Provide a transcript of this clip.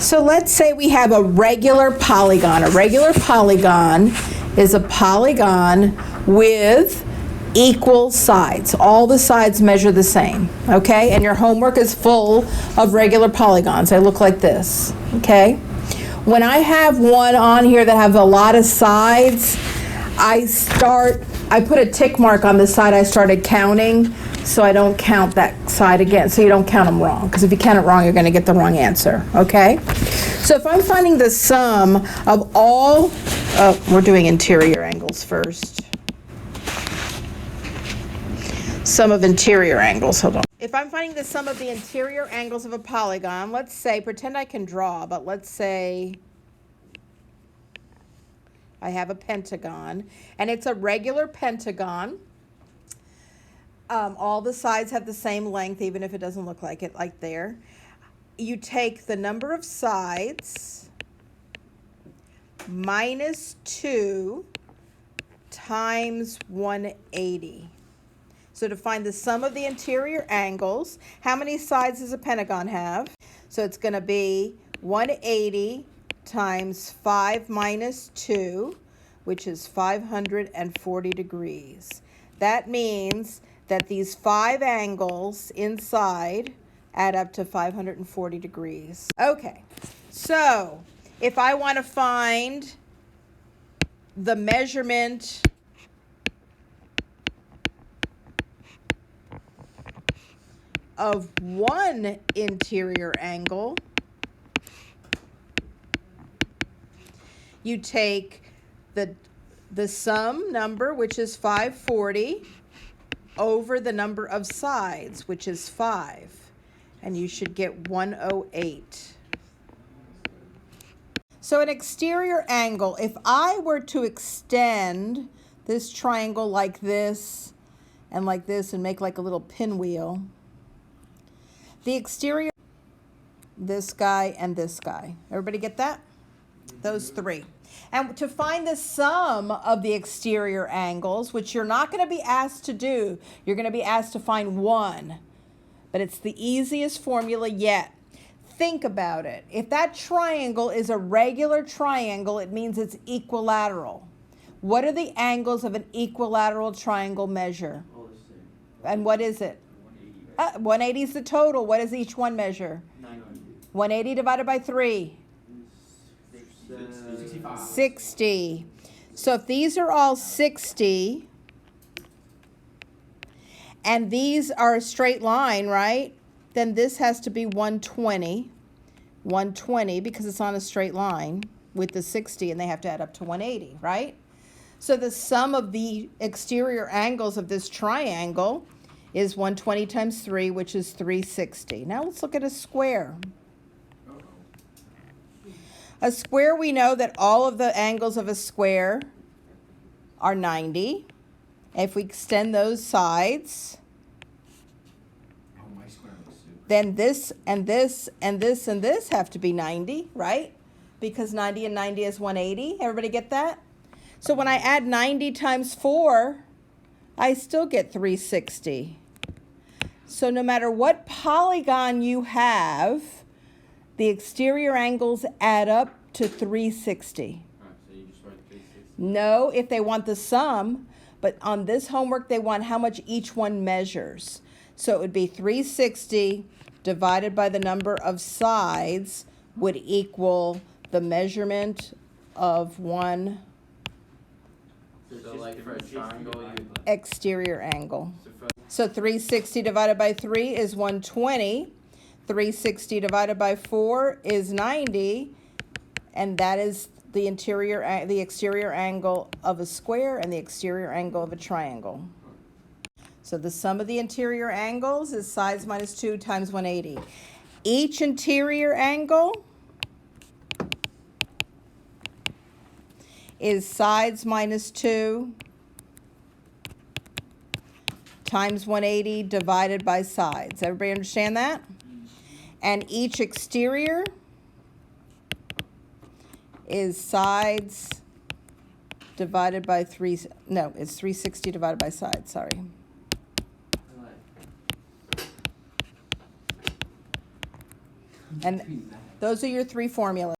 So let's say we have a regular polygon. A regular polygon is a polygon with equal sides. All the sides measure the same, okay? And your homework is full of regular polygons. They look like this, okay? When I have one on here that has a lot of sides, I put a tick mark on the side I started counting, so I don't count that side again, so you don't count them wrong, because if you count it wrong, you're going to get the wrong answer, okay? So if I'm finding the sum of all, we're doing interior angles first. Sum of interior angles, hold on. If I'm finding the sum of the interior angles of a polygon, let's say, pretend I can draw, but let's say I have a pentagon, and it's a regular pentagon. All the sides have the same length, even if it doesn't look like it, like there. You take the number of sides minus 2 times 180. So to find the sum of the interior angles, how many sides does a pentagon have? So it's going to be 180 times 5 minus 2, which is 540 degrees. That means that these 5 angles inside add up to 540 degrees. Okay, so if I want to find the measurement of one interior angle, you take the sum number, which is 540, over the number of sides, which is 5, and you should get 108. So an exterior angle, if I were to extend this triangle like this and make like a little pinwheel, the exterior, this guy and this guy. Everybody get that? Those three. And to find the sum of the exterior angles, which you're not going to be asked to do, you're going to be asked to find one. But it's the easiest formula yet. Think about it. If that triangle is a regular triangle, it means it's equilateral. What are the angles of an equilateral triangle measure? And what is it? 180 is the total. What does each one measure? 900. 180 divided by 3? 60. So if these are all 60, and these are a straight line, right? Then this has to be 120. 120 because it's on a straight line with the 60, and they have to add up to 180, right? So the sum of the exterior angles of this triangle is 120 times 3, which is 360. Now let's look at a square. A square, we know that all of the angles of a square are 90. If we extend those sides, then this and this and this and this have to be 90, right? Because 90 and 90 is 180. Everybody get that? So when I add 90 times 4, I still get 360. So no matter what polygon you have, the exterior angles add up to 360. So you just write 360? No, if they want the sum, but on this homework they want how much each one measures. So it would be 360 divided by the number of sides would equal the measurement of one So like for a triangle, exterior angle. So 360 divided by 3 is 120. 360 divided by 4 is 90. And that is the exterior angle of a square and the exterior angle of a triangle. So the sum of the interior angles is sides minus 2 times 180. Each interior angle is sides minus 2 times 180 divided by sides. Everybody understand that? And each exterior is sides divided by 3, no, it's 360 divided by sides, sorry. And Those are your three formulas.